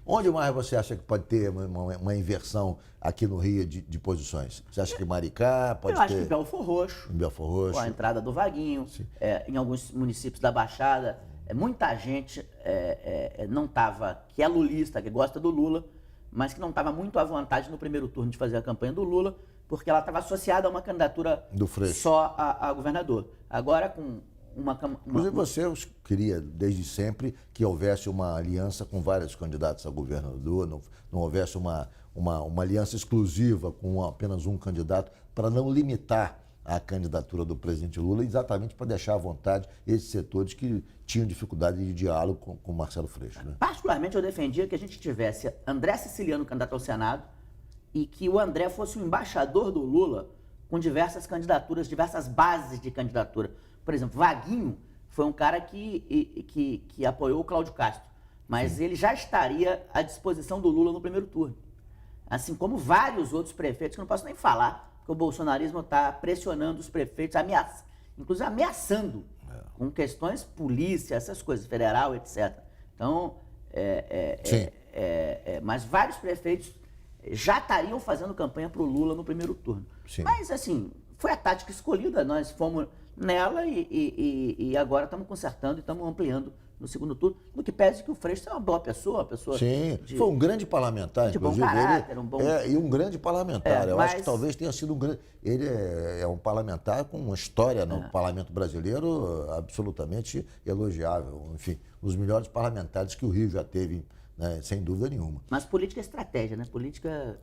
Onde mais você acha que pode ter uma inversão aqui no Rio de posições? Você acha que Maricá pode ter? Eu acho que em Belfor Roxo. Em Belfor Roxo. Com a entrada do Vaguinho. Em alguns municípios da Baixada. Muita gente não estava, que é lulista, que gosta do Lula, mas que não estava muito à vontade no primeiro turno de fazer a campanha do Lula, porque ela estava associada a uma candidatura só a governador. Agora, com Inclusive você queria, desde sempre, que houvesse uma aliança com vários candidatos a governador, não houvesse uma aliança exclusiva com apenas um candidato, para não limitar a candidatura do presidente Lula, exatamente para deixar à vontade esses setores que tinham dificuldade de diálogo com Marcelo Freixo. Né? Particularmente, eu defendia que a gente tivesse André Siciliano candidato ao Senado e que o André fosse o embaixador do Lula com diversas candidaturas, diversas bases de candidatura. Por exemplo, Vaguinho foi um cara que apoiou o Cláudio Castro, mas ele já estaria à disposição do Lula no primeiro turno. Assim como vários outros prefeitos, que eu não posso nem falar, porque o bolsonarismo está pressionando os prefeitos, inclusive ameaçando, com questões polícia, essas coisas, federal, etc. Então, mas vários prefeitos já estariam fazendo campanha para o Lula no primeiro turno. Sim. Mas, assim, foi a tática escolhida, nós fomos nela e agora estamos consertando e estamos ampliando no segundo turno, no que pese que o Freixo é uma boa pessoa, Sim, foi um grande parlamentar, de bom inclusive. caráter, E um grande parlamentar. Eu mas... acho que talvez tenha sido um grande... Ele é um parlamentar com uma história no parlamento brasileiro absolutamente elogiável. Enfim, um dos melhores parlamentares que o Rio já teve, né, sem dúvida nenhuma. Mas política é estratégia, né? Política...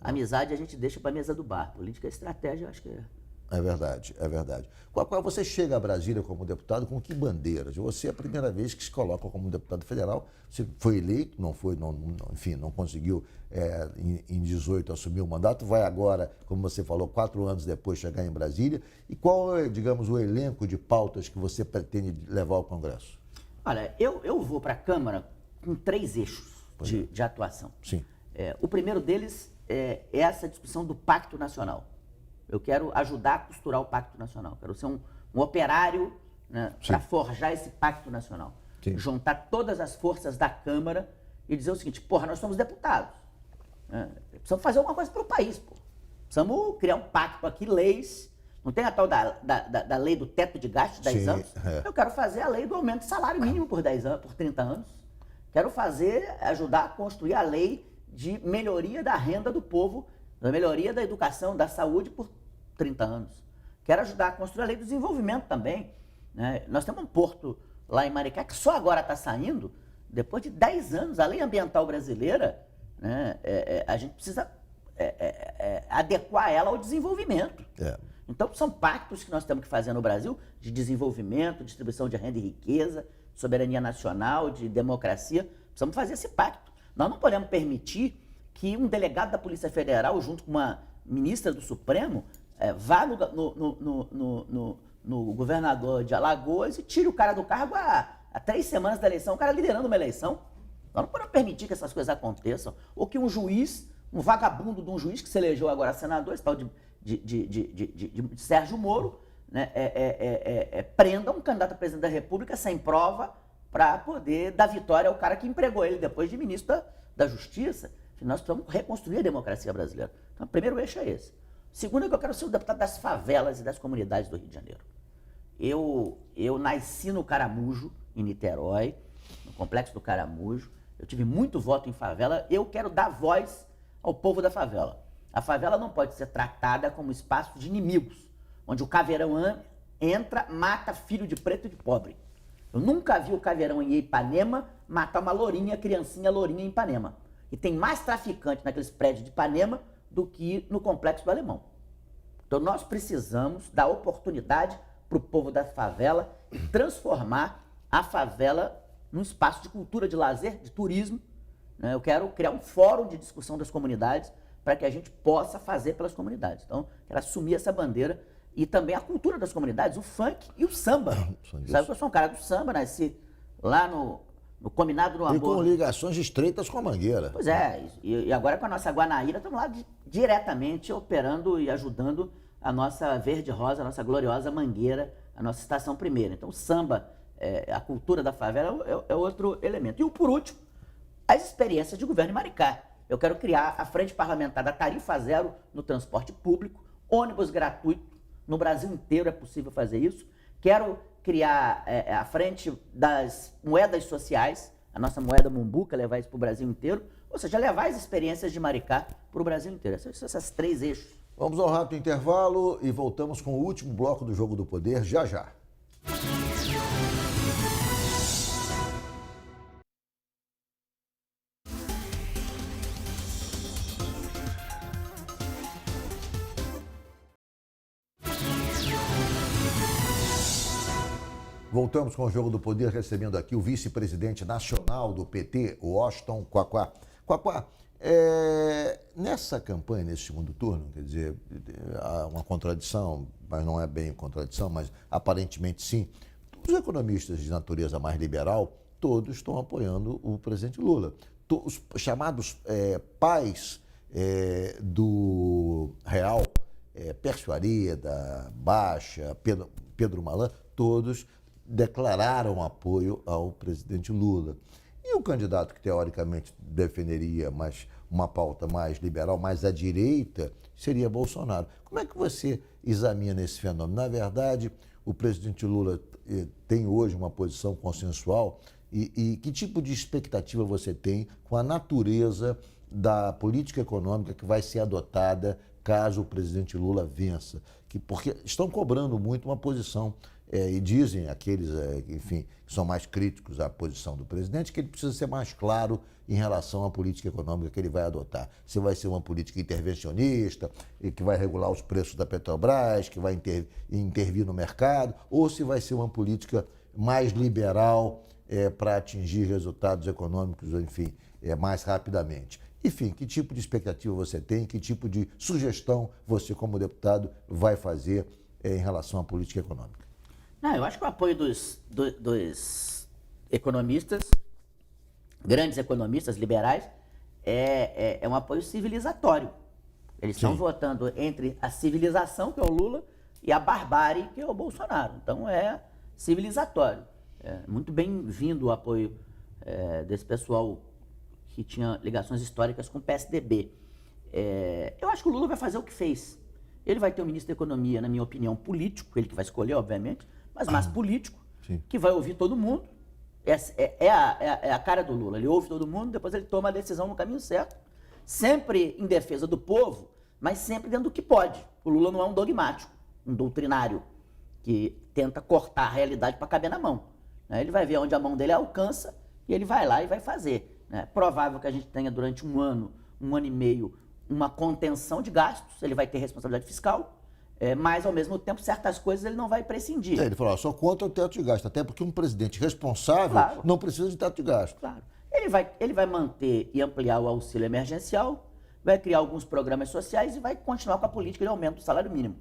Amizade a gente deixa para a mesa do bar. Política é estratégia, eu acho que é... É verdade, é verdade. Qual você chega a Brasília como deputado com que bandeiras? Você é a primeira vez que se coloca como deputado federal, você foi eleito, enfim, não conseguiu em 18 assumir o mandato, vai agora, como você falou, 4 anos depois chegar em Brasília. E qual é, digamos, o elenco de pautas que você pretende levar ao Congresso? Olha, eu vou para a Câmara com 3 eixos de atuação. Sim. O primeiro deles é essa discussão do Pacto Nacional. Eu quero ajudar a costurar o Pacto Nacional. Quero ser um operário, né, para forjar esse Pacto Nacional. Sim. Juntar todas as forças da Câmara e dizer o seguinte, porra, nós somos deputados. Né? Precisamos fazer alguma coisa para o país, pô. Precisamos criar um pacto aqui, leis. Não tem a tal da lei do teto de gastos de 10 anos? Eu quero fazer a lei do aumento de salário mínimo por 10 anos, por 30 anos. Quero ajudar a construir a lei de melhoria da renda do povo, da melhoria da educação, da saúde por 30 anos. Quero ajudar a construir a lei do desenvolvimento também. Né? Nós temos um porto lá em Maricá que só agora está saindo, depois de 10 anos. A lei ambiental brasileira, né, a gente precisa adequar ela ao desenvolvimento. Então, são pactos que nós temos que fazer no Brasil de desenvolvimento, distribuição de renda e riqueza, soberania nacional, de democracia. Precisamos fazer esse pacto. Nós não podemos permitir que um delegado da Polícia Federal, junto com uma ministra do Supremo, vá no governador de Alagoas e tire o cara do cargo há 3 semanas da eleição, o cara liderando uma eleição. Nós não podemos permitir que essas coisas aconteçam. Ou que um juiz, um vagabundo de um juiz que se elegeu agora senador, esse tal de Sérgio Moro, né, prenda um candidato a presidente da República sem prova para poder dar vitória ao cara que empregou ele depois de ministro da Justiça. Nós precisamos reconstruir a democracia brasileira. Então, o primeiro eixo é esse. O segundo é que eu quero ser o deputado das favelas e das comunidades do Rio de Janeiro. Eu nasci no Caramujo, em Niterói, no Complexo do Caramujo. Eu tive muito voto em favela. Eu quero dar voz ao povo da favela. A favela não pode ser tratada como espaço de inimigos, onde o caveirão entra, mata filho de preto e de pobre. Eu nunca vi o caveirão em Ipanema matar uma criancinha lourinha em Ipanema. E tem mais traficante naqueles prédios de Ipanema do que no Complexo do Alemão. Então nós precisamos dar oportunidade para o povo da favela e transformar a favela num espaço de cultura, de lazer, de turismo. Né? Eu quero criar um fórum de discussão das comunidades para que a gente possa fazer pelas comunidades. Então, quero assumir essa bandeira e também a cultura das comunidades, o funk e o samba. Sabe que eu sou um cara do samba, nasci lá no Combinado do Amor. E com ligações estreitas com a Mangueira. Pois é, e agora com a nossa Guanaíra, estamos lá diretamente operando e ajudando a nossa Verde Rosa, a nossa gloriosa Mangueira, a nossa Estação Primeira. Então o samba, a cultura da favela é outro elemento. E por último, as experiências de governo em Maricá. Eu quero criar a frente parlamentar da tarifa zero no transporte público, ônibus gratuito, no Brasil inteiro é possível fazer isso. Quero criar a frente das moedas sociais, a nossa moeda Mumbuca, levar isso para o Brasil inteiro, ou seja, levar as experiências de Maricá para o Brasil inteiro. Esses 3 eixos. Vamos ao rápido intervalo e voltamos com o último bloco do Jogo do Poder já já. Voltamos com o Jogo do Poder, recebendo aqui o vice-presidente nacional do PT, Washington Quaquá. Quaquá, nessa campanha, nesse segundo turno, quer dizer, há uma contradição, mas não é bem contradição, mas aparentemente sim. Os economistas de natureza mais liberal, todos estão apoiando o presidente Lula. Os chamados pais do Real, Pércio Arida, Baixa, Pedro Malan, todos declararam apoio ao presidente Lula. E o candidato que teoricamente defenderia mais uma pauta mais liberal, mais à direita, seria Bolsonaro. Como é que você examina esse fenômeno? Na verdade, o presidente Lula tem hoje uma posição consensual e que tipo de expectativa você tem com a natureza da política econômica que vai ser adotada caso o presidente Lula vença? Porque estão cobrando muito uma posição, e dizem aqueles, enfim, que são mais críticos à posição do presidente, que ele precisa ser mais claro em relação à política econômica que ele vai adotar. Se vai ser uma política intervencionista, e que vai regular os preços da Petrobras, que vai intervir no mercado, ou se vai ser uma política mais liberal para atingir resultados econômicos, enfim, mais rapidamente. Enfim, que tipo de expectativa você tem, que tipo de sugestão você, como deputado, vai fazer em relação à política econômica? Não, eu acho que o apoio dos economistas, grandes economistas liberais, é um apoio civilizatório. Eles estão votando entre a civilização, que é o Lula, e a barbárie, que é o Bolsonaro. Então é civilizatório. É muito bem-vindo o apoio desse pessoal que tinha ligações históricas com o PSDB. Eu acho que o Lula vai fazer o que fez. Ele vai ter um ministro da Economia, na minha opinião, político, ele que vai escolher, obviamente, mas mais político, que vai ouvir todo mundo. É a cara do Lula. Ele ouve todo mundo, depois ele toma a decisão no caminho certo, sempre em defesa do povo, mas sempre dentro do que pode. O Lula não é um dogmático, um doutrinário, que tenta cortar a realidade para caber na mão. Ele vai ver onde a mão dele alcança e ele vai lá e vai fazer. É provável que a gente tenha durante um ano e meio, uma contenção de gastos, ele vai ter responsabilidade fiscal, mas ao mesmo tempo certas coisas ele não vai prescindir. Ele falou, só contra o teto de gasto, até porque um presidente responsável não precisa de teto de gasto. Claro. Ele vai manter e ampliar o auxílio emergencial, vai criar alguns programas sociais e vai continuar com a política de aumento do salário mínimo.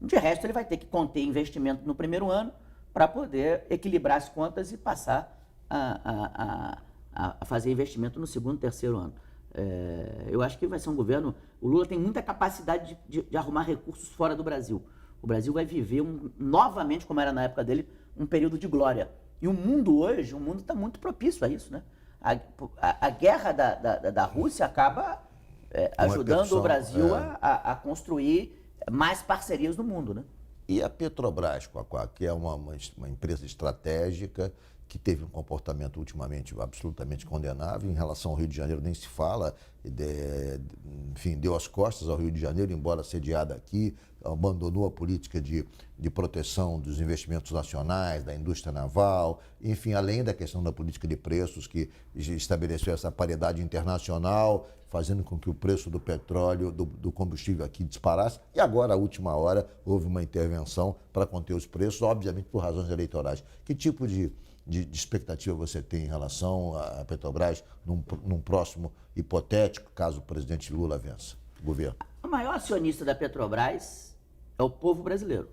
De resto, ele vai ter que conter investimento no primeiro ano para poder equilibrar as contas e passar a fazer investimento no segundo e terceiro ano. Eu acho que vai ser um governo... O Lula tem muita capacidade de arrumar recursos fora do Brasil. O Brasil vai viver novamente, como era na época dele, um período de glória. E o mundo hoje, está muito propício a isso, né? A guerra da Rússia acaba ajudando o Brasil a construir mais parcerias no mundo, né? E a Petrobras, que é uma empresa estratégica, que teve um comportamento ultimamente absolutamente condenável. Em relação ao Rio de Janeiro nem se fala, enfim, deu as costas ao Rio de Janeiro, embora sediada aqui, abandonou a política de proteção dos investimentos nacionais, da indústria naval, enfim, além da questão da política de preços, que estabeleceu essa paridade internacional, fazendo com que o preço do petróleo, do combustível aqui disparasse. E agora, à última hora, houve uma intervenção para conter os preços, obviamente por razões eleitorais. Que tipo de expectativa você tem em relação à Petrobras num próximo hipotético, caso o presidente Lula vença o governo? O maior acionista da Petrobras é o povo brasileiro.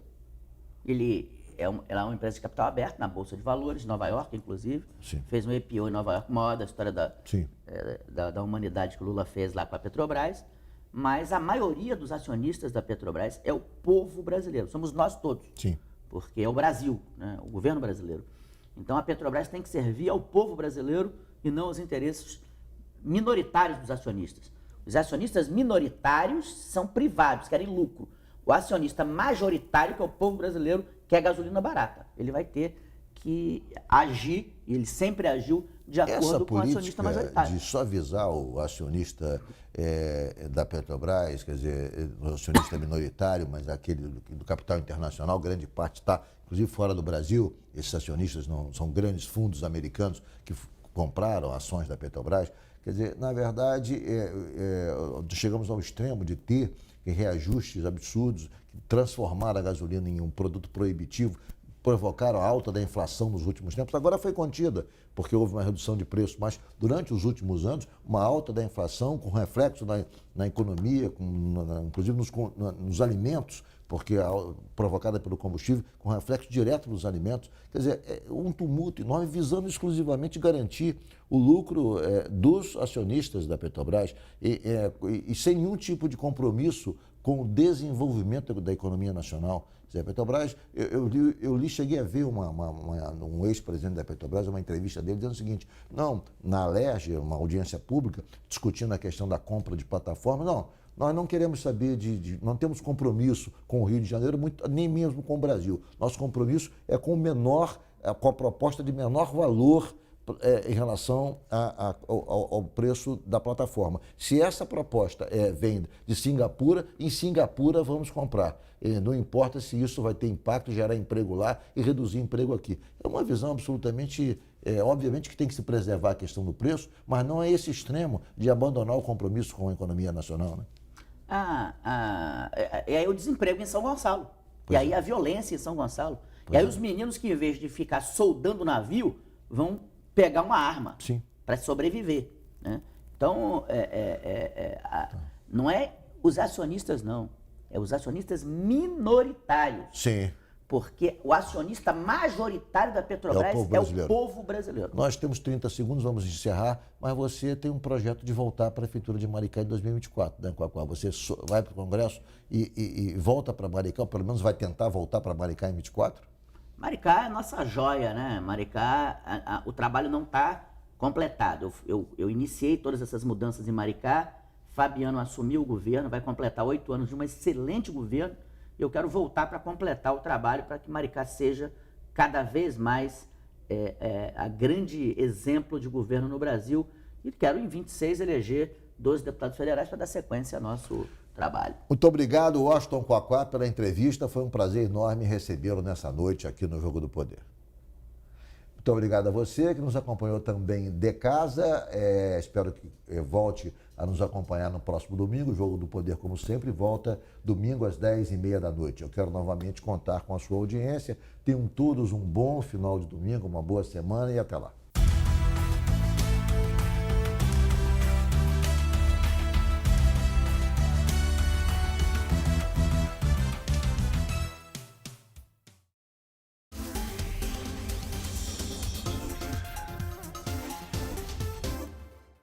Ela é uma empresa de capital aberto na Bolsa de Valores, de Nova York, inclusive. Sim. Fez um IPO em Nova York, maior da história da humanidade que o Lula fez lá com a Petrobras. Mas a maioria dos acionistas da Petrobras é o povo brasileiro. Somos nós todos. Sim. Porque é o Brasil, né? O governo brasileiro. Então a Petrobras tem que servir ao povo brasileiro e não aos interesses minoritários dos acionistas. Os acionistas minoritários são privados, querem lucro. O acionista majoritário, que é o povo brasileiro, quer gasolina barata. Ele vai ter que agir, e ele sempre agiu, de acordo com o acionista majoritário. De suavizar o acionista da Petrobras, quer dizer, o acionista minoritário, mas aquele do capital internacional, grande parte está, inclusive fora do Brasil. Esses acionistas não são grandes fundos americanos que compraram ações da Petrobras. Quer dizer, na verdade, chegamos ao extremo de ter reajustes absurdos, que transformaram a gasolina em um produto proibitivo, provocaram a alta da inflação nos últimos tempos. Agora foi contida, porque houve uma redução de preço, mas durante os últimos anos, uma alta da inflação com reflexo na economia, inclusive nos alimentos, porque provocada pelo combustível, com reflexo direto nos alimentos. Quer dizer, um tumulto enorme, visando exclusivamente garantir o lucro dos acionistas da Petrobras e sem nenhum tipo de compromisso com o desenvolvimento da economia nacional. A Petrobras, cheguei a ver um ex-presidente da Petrobras, uma entrevista dele, dizendo o seguinte: não, na Alerj, uma audiência pública, discutindo a questão da compra de plataformas, não, nós não queremos saber não temos compromisso com o Rio de Janeiro, nem mesmo com o Brasil. Nosso compromisso é com com a proposta de menor valor em relação ao preço da plataforma. Se essa proposta vem de Singapura, em Singapura vamos comprar. Não importa se isso vai ter impacto, gerar emprego lá e reduzir emprego aqui. É uma visão absolutamente... obviamente que tem que se preservar a questão do preço, mas não é esse extremo de abandonar o compromisso com a economia nacional, né? E aí o desemprego em São Gonçalo. E aí a violência em São Gonçalo. E aí os meninos que, em vez de ficar soldando o navio, vão pegar uma arma para sobreviver, né? Então, não é os acionistas, não. É os acionistas minoritários. Sim. Porque o acionista majoritário da Petrobras é o povo brasileiro. Nós temos 30 segundos, vamos encerrar, mas você tem um projeto de voltar à Prefeitura de Maricá em 2024, né, Quaquá? Você vai para o Congresso e volta para Maricá, ou pelo menos vai tentar voltar para Maricá em 2024? Maricá é a nossa joia, né? Maricá, o trabalho não está completado. Eu iniciei todas essas mudanças em Maricá, Fabiano assumiu o governo, vai completar 8 anos de um excelente governo. Eu quero voltar para completar o trabalho para que Maricá seja cada vez mais a grande exemplo de governo no Brasil. E quero, em 26, eleger 12 deputados federais para dar sequência ao nosso trabalho. Muito obrigado, Washington Quaquá, pela entrevista. Foi um prazer enorme recebê-lo nessa noite aqui no Jogo do Poder. Muito obrigado a você que nos acompanhou também de casa. Espero que volte a nos acompanhar no próximo domingo. O Jogo do Poder, como sempre, volta domingo às 10h30 da noite. Eu quero novamente contar com a sua audiência. Tenham todos um bom final de domingo, uma boa semana e até lá.